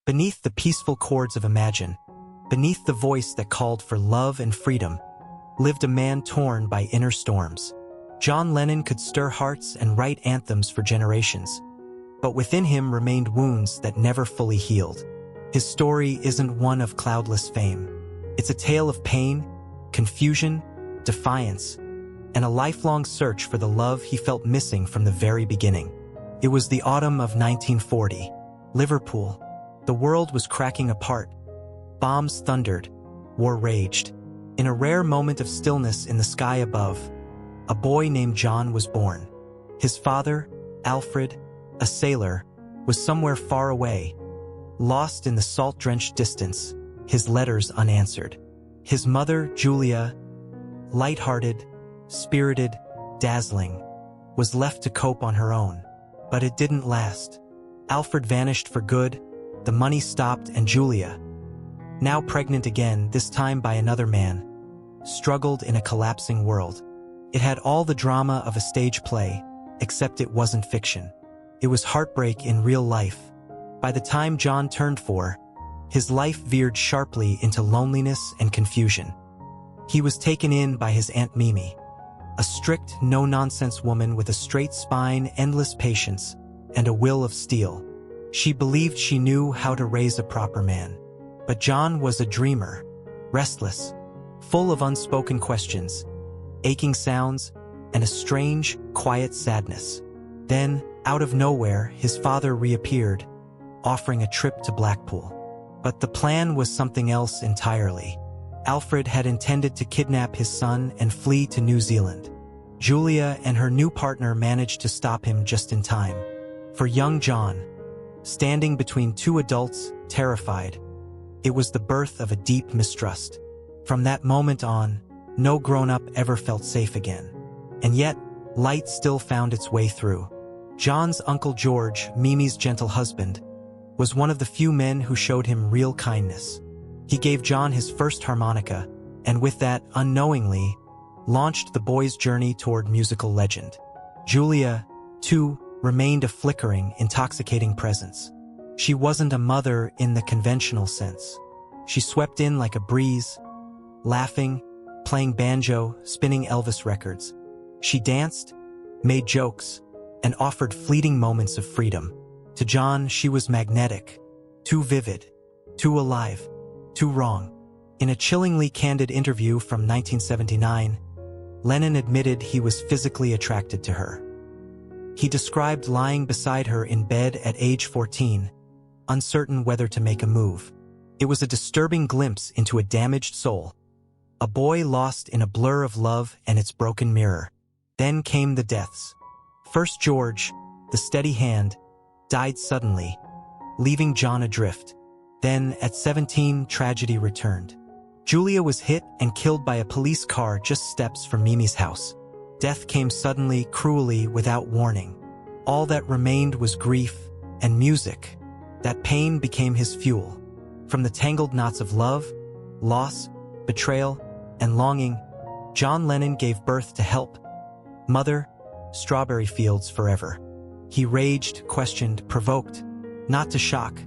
Beneath the peaceful chords of Imagine, beneath the voice that called for love and freedom, lived a man torn by inner storms. John Lennon could stir hearts and write anthems for generations, but within him remained wounds that never fully healed. His story isn't one of cloudless fame. It's a tale of pain, confusion, defiance, and a lifelong search for the love he felt missing from the very beginning. It was the autumn of 1940. Liverpool. The world was cracking apart. Bombs thundered. War raged. In a rare moment of stillness in the sky above, a boy named John was born. His father, Alfred, a sailor, was somewhere far away, lost in the salt-drenched distance, his letters unanswered. His mother, Julia, light-hearted, spirited, dazzling, was left to cope on her own. But it didn't last. Alfred vanished for good, the money stopped, and Julia, now pregnant again, this time by another man, struggled in a collapsing world. It had all the drama of a stage play, except it wasn't fiction. It was heartbreak in real life. By the time John turned 4, his life veered sharply into loneliness and confusion. He was taken in by his Aunt Mimi, a strict, no-nonsense woman with a straight spine, endless patience, and a will of steel. She believed she knew how to raise a proper man. But John was a dreamer, restless, full of unspoken questions, aching sounds, and a strange, quiet sadness. Then, out of nowhere, his father reappeared, offering a trip to Blackpool. But the plan was something else entirely. Alfred had intended to kidnap his son and flee to New Zealand. Julia and her new partner managed to stop him just in time. For young John, standing between two adults, terrified, it was the birth of a deep mistrust. From that moment on, no grown-up ever felt safe again. And yet, light still found its way through. John's Uncle George, Mimi's gentle husband, was one of the few men who showed him real kindness. He gave John his first harmonica, and with that, unknowingly, launched the boy's journey toward musical legend. Julia, too, remained a flickering, intoxicating presence. She wasn't a mother in the conventional sense. She swept in like a breeze, laughing, playing banjo, spinning Elvis records. She danced, made jokes, and offered fleeting moments of freedom. To John, she was magnetic, too vivid, too alive, too wrong. In a chillingly candid interview from 1979, Lennon admitted he was physically attracted to her. He described lying beside her in bed at age 14, uncertain whether to make a move. It was a disturbing glimpse into a damaged soul, a boy lost in a blur of love and its broken mirror. Then came the deaths. First George, the steady hand, died suddenly, leaving John adrift. Then, at 17, tragedy returned. Julia was hit and killed by a police car just steps from Mimi's house. Death came suddenly, cruelly, without warning. All that remained was grief and music. That pain became his fuel. From the tangled knots of love, loss, betrayal, and longing, John Lennon gave birth to Help, Mother, Strawberry Fields Forever. He raged, questioned, provoked, not to shock,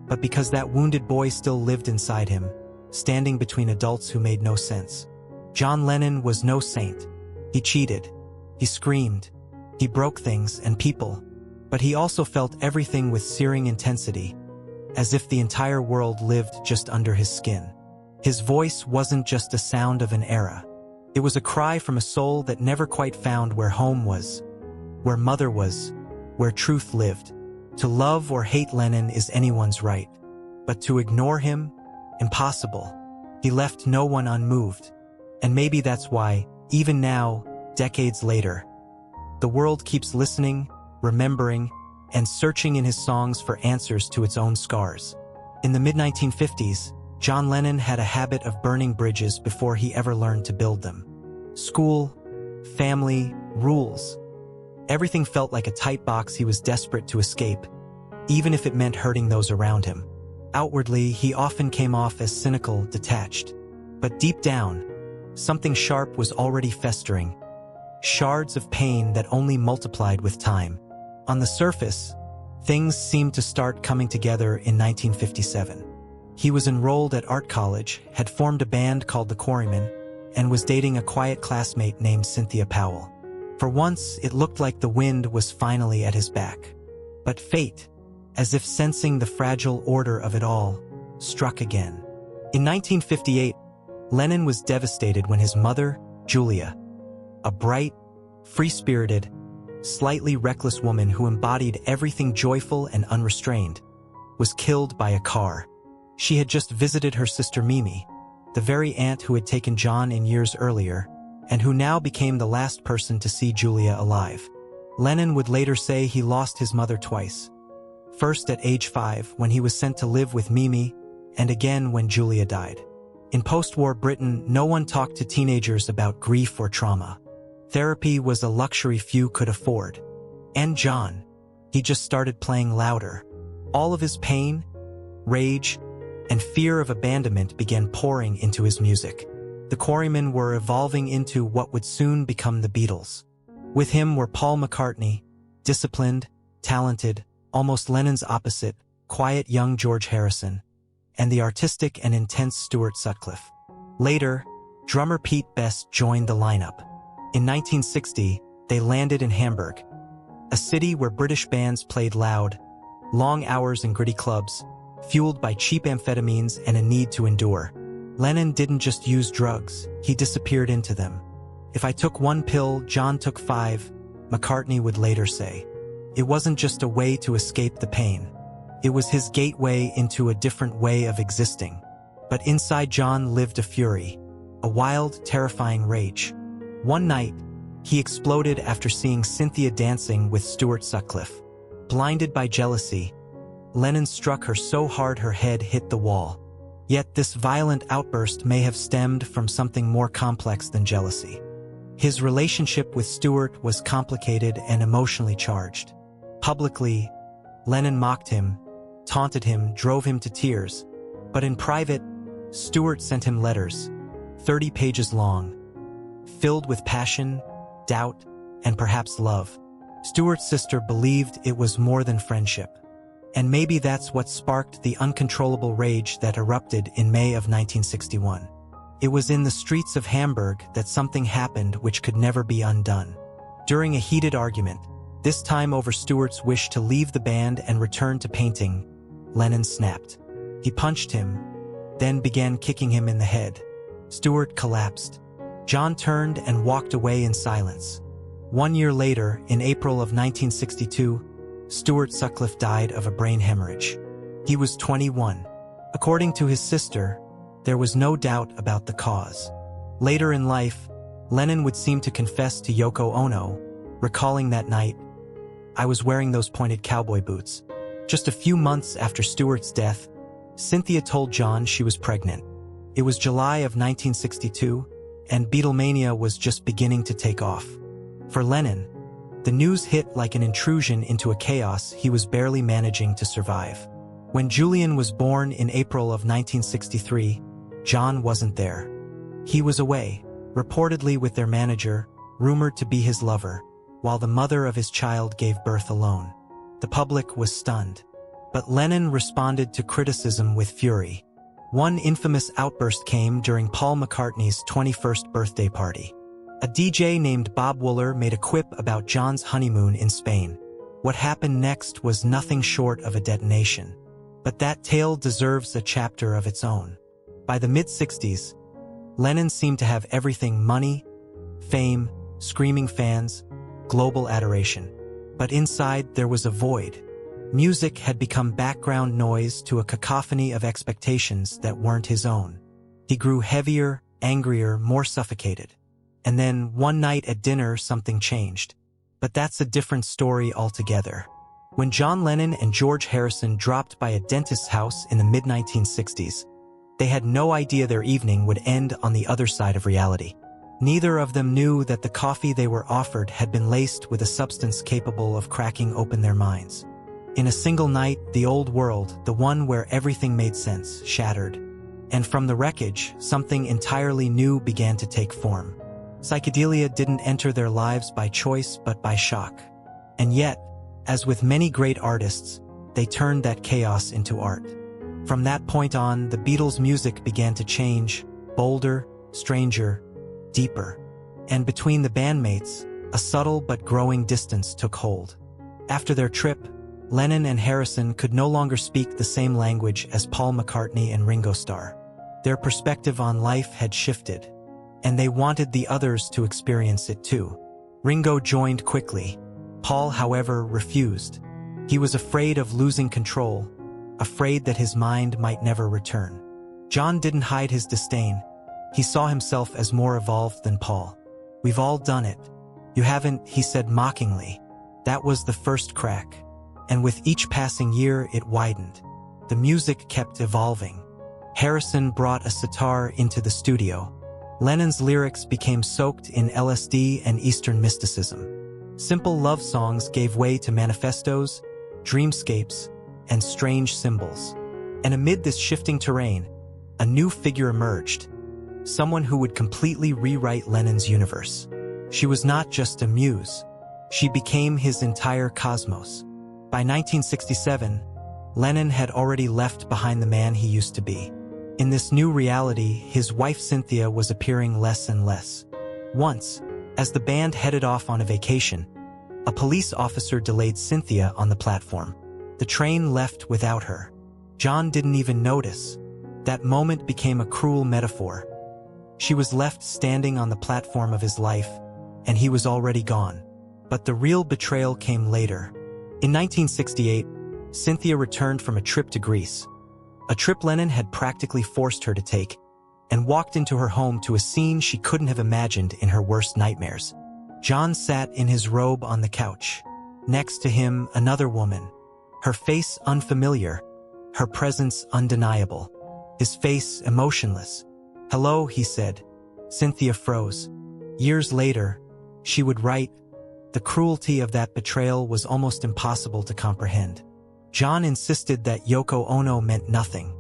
but because that wounded boy still lived inside him, standing between adults who made no sense. John Lennon was no saint. He cheated. He screamed. He broke things and people. But he also felt everything with searing intensity, as if the entire world lived just under his skin. His voice wasn't just a sound of an era. It was a cry from a soul that never quite found where home was, where mother was, where truth lived. To love or hate Lennon is anyone's right, but to ignore him, impossible. He left no one unmoved. And maybe that's why, even now, decades later, the world keeps listening, remembering, and searching in his songs for answers to its own scars. In the mid-1950s, John Lennon had a habit of burning bridges before he ever learned to build them. School, family, rules. Everything felt like a tight box he was desperate to escape, even if it meant hurting those around him. Outwardly, he often came off as cynical, detached. But deep down, something sharp was already festering, shards of pain that only multiplied with time. On the surface, things seemed to start coming together in 1957. He was enrolled at art college, had formed a band called the Quarrymen, and was dating a quiet classmate named Cynthia Powell. For once, it looked like the wind was finally at his back. But fate, as if sensing the fragile order of it all, struck again. In 1958, Lennon was devastated when his mother, Julia, a bright, free-spirited, slightly reckless woman who embodied everything joyful and unrestrained, was killed by a car. She had just visited her sister Mimi, the very aunt who had taken John in years earlier, and who now became the last person to see Julia alive. Lennon would later say he lost his mother twice. First at age 5 when he was sent to live with Mimi, and again when Julia died. In post-war Britain, no one talked to teenagers about grief or trauma. Therapy was a luxury few could afford. And John, he just started playing louder. All of his pain, rage, and fear of abandonment began pouring into his music. The Quarrymen were evolving into what would soon become the Beatles. With him were Paul McCartney, disciplined, talented, almost Lennon's opposite, quiet young George Harrison, and the artistic and intense Stuart Sutcliffe. Later, drummer Pete Best joined the lineup. In 1960, they landed in Hamburg, a city where British bands played loud, long hours in gritty clubs, fueled by cheap amphetamines and a need to endure. Lennon didn't just use drugs, he disappeared into them. "If I took one pill, John took 5, McCartney would later say. It wasn't just a way to escape the pain. It was his gateway into a different way of existing. But inside John lived a fury, a wild, terrifying rage. One night, he exploded after seeing Cynthia dancing with Stuart Sutcliffe. Blinded by jealousy, Lennon struck her so hard her head hit the wall. Yet this violent outburst may have stemmed from something more complex than jealousy. His relationship with Stuart was complicated and emotionally charged. Publicly, Lennon mocked him, taunted him, drove him to tears. But in private, Stuart sent him letters, 30 pages long, filled with passion, doubt, and perhaps love. Stuart's sister believed it was more than friendship. And maybe that's what sparked the uncontrollable rage that erupted in May of 1961. It was in the streets of Hamburg that something happened which could never be undone. During a heated argument, this time over Stuart's wish to leave the band and return to painting, Lennon snapped. He punched him, then began kicking him in the head. Stuart collapsed. John turned and walked away in silence. 1 year later, in April of 1962, Stuart Sutcliffe died of a brain hemorrhage. He was 21. According to his sister, there was no doubt about the cause. Later in life, Lennon would seem to confess to Yoko Ono, recalling that night, "I was wearing those pointed cowboy boots." Just a few months after Stuart's death, Cynthia told John she was pregnant. It was July of 1962, and Beatlemania was just beginning to take off. For Lennon, the news hit like an intrusion into a chaos he was barely managing to survive. When Julian was born in April of 1963, John wasn't there. He was away, reportedly with their manager, rumored to be his lover, while the mother of his child gave birth alone. The public was stunned. But Lennon responded to criticism with fury. One infamous outburst came during Paul McCartney's 21st birthday party. A DJ named Bob Wooler made a quip about John's honeymoon in Spain. What happened next was nothing short of a detonation. But that tale deserves a chapter of its own. By the mid-60s, Lennon seemed to have everything: money, fame, screaming fans, global adoration. But inside there was a void. Music had become background noise to a cacophony of expectations that weren't his own. He grew heavier, angrier, more suffocated. And then, one night at dinner, something changed. But that's a different story altogether. When John Lennon and George Harrison dropped by a dentist's house in the mid-1960s, they had no idea their evening would end on the other side of reality. Neither of them knew that the coffee they were offered had been laced with a substance capable of cracking open their minds. In a single night, the old world, the one where everything made sense, shattered. And from the wreckage, something entirely new began to take form. Psychedelia didn't enter their lives by choice but by shock. And yet, As with many great artists, they turned that chaos into art. From that point on, the Beatles' music began to change, bolder, stranger, deeper. And between the bandmates, a subtle but growing distance took hold. After their trip, Lennon and Harrison could no longer speak the same language as Paul McCartney and Ringo Starr. Their perspective on life had shifted, and they wanted the others to experience it too. Ringo joined quickly. Paul, however, refused. He was afraid of losing control, afraid that his mind might never return. John didn't hide his disdain. He saw himself as more evolved than Paul. "We've all done it. You haven't," he said mockingly. That was the first crack. And with each passing year, it widened. The music kept evolving. Harrison brought a sitar into the studio. Lennon's lyrics became soaked in LSD and Eastern mysticism. Simple love songs gave way to manifestos, dreamscapes, and strange symbols. And amid this shifting terrain, a new figure emerged. Someone who would completely rewrite Lennon's universe. She was not just a muse. She became his entire cosmos. By 1967, Lennon had already left behind the man he used to be. In this new reality, his wife Cynthia was appearing less and less. Once, as the band headed off on a vacation, a police officer delayed Cynthia on the platform. The train left without her. John didn't even notice. That moment became a cruel metaphor. She was left standing on the platform of his life, and he was already gone. But the real betrayal came later. In 1968, Cynthia returned from a trip to Greece, a trip Lennon had practically forced her to take, and walked into her home to a scene she couldn't have imagined in her worst nightmares. John sat in his robe on the couch. Next to him, another woman, her face unfamiliar, her presence undeniable, his face emotionless. "Hello," he said. Cynthia froze. Years later, she would write, "The cruelty of that betrayal was almost impossible to comprehend." John insisted that Yoko Ono meant nothing.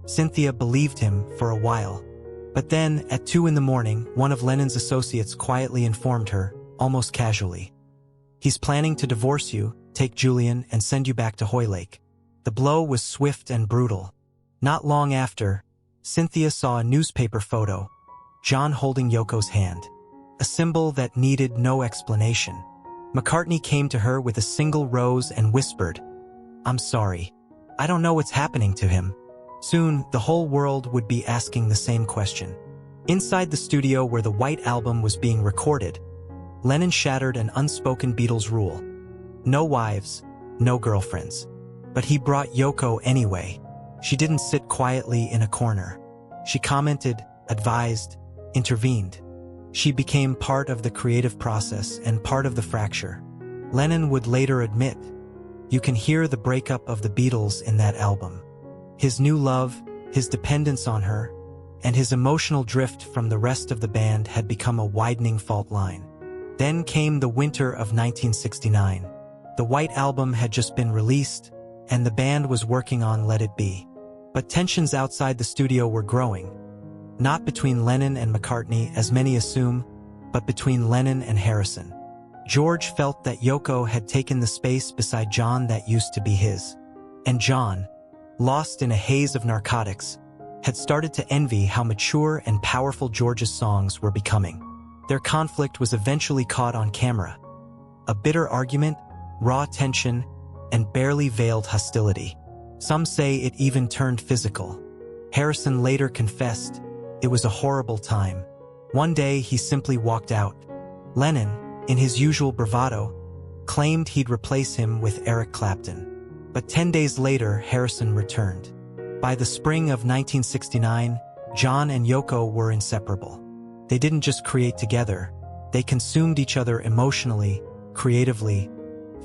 Cynthia believed him for a while. But then, at 2 in the morning, one of Lennon's associates quietly informed her, almost casually, "He's planning to divorce you, take Julian, and send you back to Hoylake." The blow was swift and brutal. Not long after, Cynthia saw a newspaper photo, John holding Yoko's hand, a symbol that needed no explanation. McCartney came to her with a single rose and whispered, "I'm sorry. I don't know what's happening to him." Soon, the whole world would be asking the same question. Inside the studio where the White Album was being recorded, Lennon shattered an unspoken Beatles rule. No wives, no girlfriends. But he brought Yoko anyway. She didn't sit quietly in a corner. She commented, advised, intervened. She became part of the creative process and part of the fracture. Lennon would later admit, "You can hear the breakup of the Beatles in that album." His new love, his dependence on her, and his emotional drift from the rest of the band had become a widening fault line. Then came the winter of 1969. The White Album had just been released, and the band was working on Let It Be. But tensions outside the studio were growing. Not between Lennon and McCartney, as many assume, but between Lennon and Harrison. George felt that Yoko had taken the space beside John that used to be his. And John, lost in a haze of narcotics, had started to envy how mature and powerful George's songs were becoming. Their conflict was eventually caught on camera. A bitter argument, raw tension, and barely veiled hostility. Some say it even turned physical. Harrison later confessed, "It was a horrible time." One day he simply walked out. Lennon, in his usual bravado, claimed he'd replace him with Eric Clapton. But 10 days later, Harrison returned. By the spring of 1969, John and Yoko were inseparable. They didn't just create together, they consumed each other emotionally, creatively,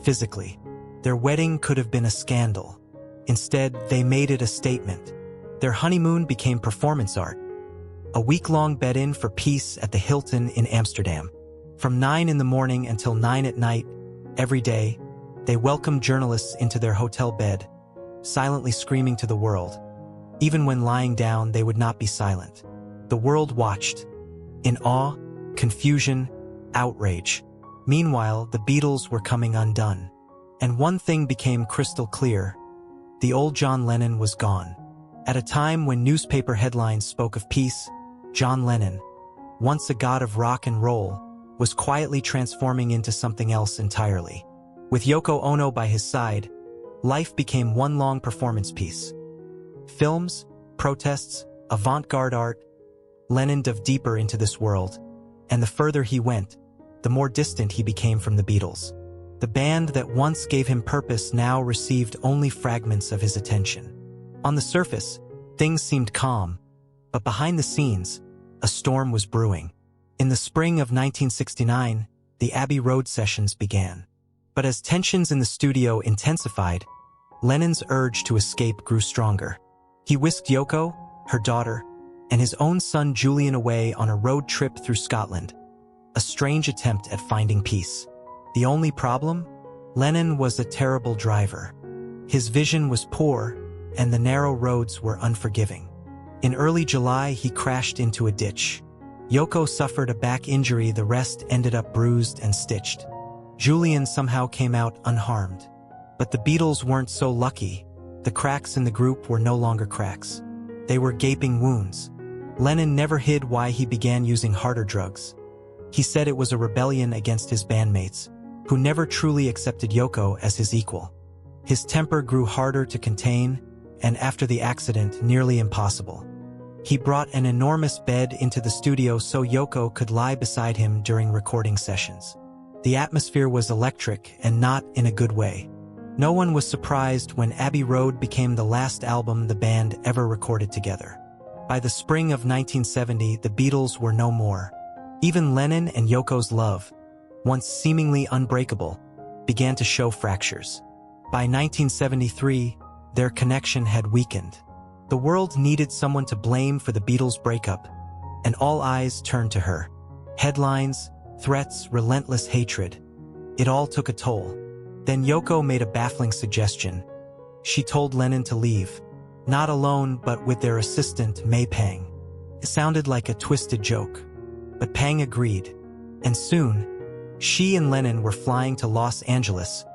physically. Their wedding could have been a scandal. Instead, they made it a statement. Their honeymoon became performance art. A week-long bed-in for peace at the Hilton in Amsterdam. From 9 in the morning until 9 at night, every day, they welcomed journalists into their hotel bed, silently screaming to the world. Even when lying down, they would not be silent. The world watched, in awe, confusion, outrage. Meanwhile, the Beatles were coming undone. And one thing became crystal clear. The old John Lennon was gone. At a time when newspaper headlines spoke of peace, John Lennon, once a god of rock and roll, was quietly transforming into something else entirely. With Yoko Ono by his side, life became one long performance piece. Films, protests, avant-garde art, Lennon dove deeper into this world, and the further he went, the more distant he became from the Beatles. The band that once gave him purpose now received only fragments of his attention. On the surface, things seemed calm, but behind the scenes, a storm was brewing. In the spring of 1969, the Abbey Road sessions began. But as tensions in the studio intensified, Lennon's urge to escape grew stronger. He whisked Yoko, her daughter, and his own son Julian away on a road trip through Scotland, a strange attempt at finding peace. The only problem? Lennon was a terrible driver. His vision was poor, and the narrow roads were unforgiving. In early July, he crashed into a ditch. Yoko suffered a back injury, the rest ended up bruised and stitched. Julian somehow came out unharmed. But the Beatles weren't so lucky. The cracks in the group were no longer cracks. They were gaping wounds. Lennon never hid why he began using harder drugs. He said it was a rebellion against his bandmates, who never truly accepted Yoko as his equal. His temper grew harder to contain, and after the accident, nearly impossible. He brought an enormous bed into the studio so Yoko could lie beside him during recording sessions. The atmosphere was electric, and not in a good way. No one was surprised when Abbey Road became the last album the band ever recorded together. By the spring of 1970, the Beatles were no more. Even Lennon and Yoko's love, once seemingly unbreakable, began to show fractures. By 1973, their connection had weakened. The world needed someone to blame for the Beatles' breakup, and all eyes turned to her. Headlines, threats, relentless hatred. It all took a toll. Then Yoko made a baffling suggestion. She told Lennon to leave, not alone but with their assistant May Pang. It sounded like a twisted joke, but Pang agreed, and soon, she and Lennon were flying to Los Angeles,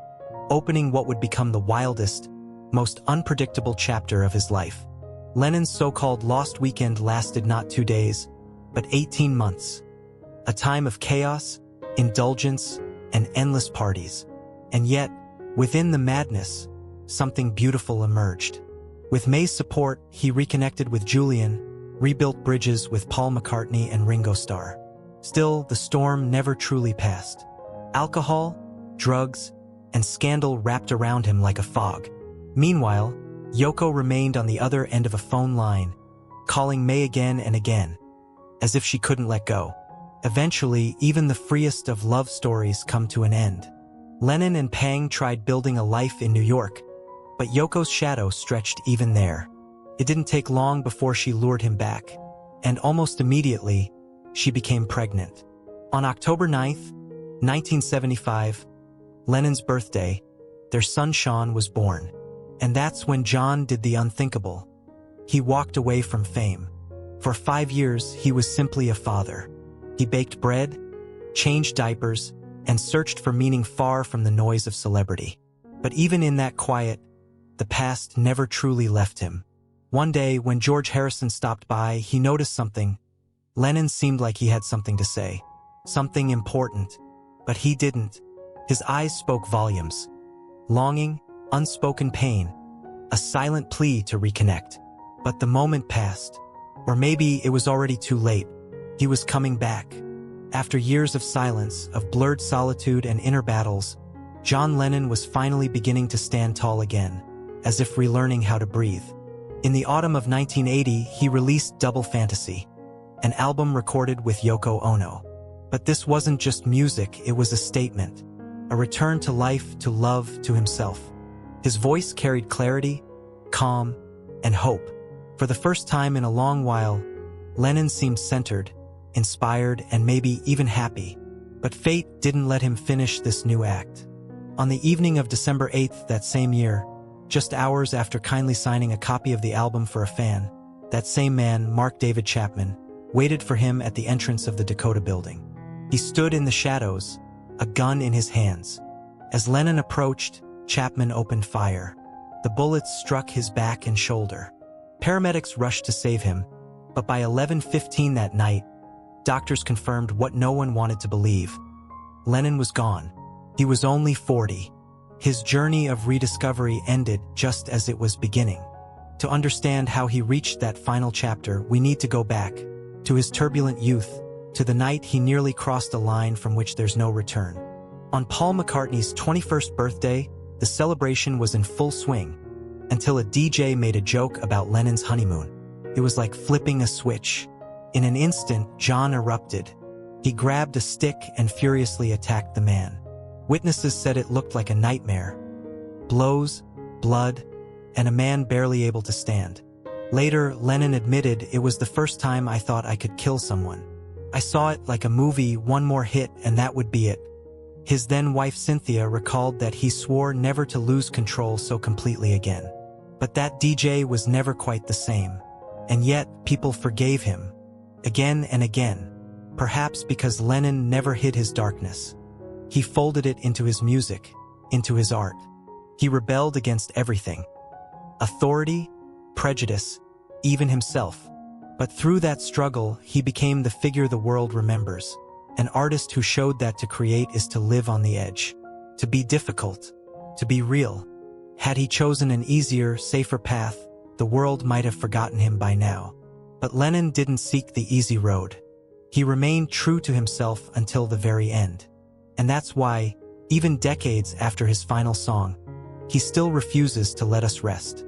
opening what would become the wildest, most unpredictable chapter of his life. Lennon's so-called lost weekend lasted not 2 days, but 18 months. A time of chaos, indulgence, and endless parties. And yet, within the madness, something beautiful emerged. With May's support, he reconnected with Julian, rebuilt bridges with Paul McCartney and Ringo Starr. Still, the storm never truly passed. Alcohol, drugs, and scandal wrapped around him like a fog. Meanwhile, Yoko remained on the other end of a phone line, calling May again and again, as if she couldn't let go. Eventually, even the freest of love stories come to an end. Lennon and Pang tried building a life in New York, but Yoko's shadow stretched even there. It didn't take long before she lured him back, and almost immediately, she became pregnant. On October 9th, 1975, Lennon's birthday, their son Sean was born. And that's when John did the unthinkable. He walked away from fame. For 5 years, he was simply a father. He baked bread, changed diapers, and searched for meaning far from the noise of celebrity. But even in that quiet, the past never truly left him. One day, when George Harrison stopped by, he noticed something. Lennon seemed like he had something to say, something important, but he didn't. His eyes spoke volumes. Longing, unspoken pain, a silent plea to reconnect. But the moment passed. Or maybe it was already too late. He was coming back. After years of silence, of blurred solitude and inner battles, John Lennon was finally beginning to stand tall again, as if relearning how to breathe. In the autumn of 1980, he released Double Fantasy, an album recorded with Yoko Ono. But this wasn't just music, it was a statement. A return to life, to love, to himself. His voice carried clarity, calm, and hope. For the first time in a long while, Lennon seemed centered, inspired, and maybe even happy. But fate didn't let him finish this new act. On the evening of December 8th that same year, just hours after kindly signing a copy of the album for a fan, that same man, Mark David Chapman, waited for him at the entrance of the Dakota building. He stood in the shadows, a gun in his hands. As Lennon approached, Chapman opened fire. The bullets struck his back and shoulder. Paramedics rushed to save him, but by 11:15 that night, doctors confirmed what no one wanted to believe. Lennon was gone. He was only 40. His journey of rediscovery ended just as it was beginning. To understand how he reached that final chapter, we need to go back to his turbulent youth, to the night he nearly crossed a line from which there's no return. On Paul McCartney's 21st birthday, the celebration was in full swing, until a DJ made a joke about Lennon's honeymoon. It was like flipping a switch. In an instant, John erupted. He grabbed a stick and furiously attacked the man. Witnesses said it looked like a nightmare. Blows, blood, and a man barely able to stand. Later, Lennon admitted, "It was the first time I thought I could kill someone. I saw it like a movie, one more hit and that would be it." His then-wife Cynthia recalled that he swore never to lose control so completely again. But that DJ was never quite the same. And yet, people forgave him. Again and again. Perhaps because Lennon never hid his darkness. He folded it into his music, into his art. He rebelled against everything. Authority, prejudice, even himself. But through that struggle, he became the figure the world remembers. An artist who showed that to create is to live on the edge. To be difficult. To be real. Had he chosen an easier, safer path, the world might have forgotten him by now. But Lennon didn't seek the easy road. He remained true to himself until the very end. And that's why, even decades after his final song, he still refuses to let us rest.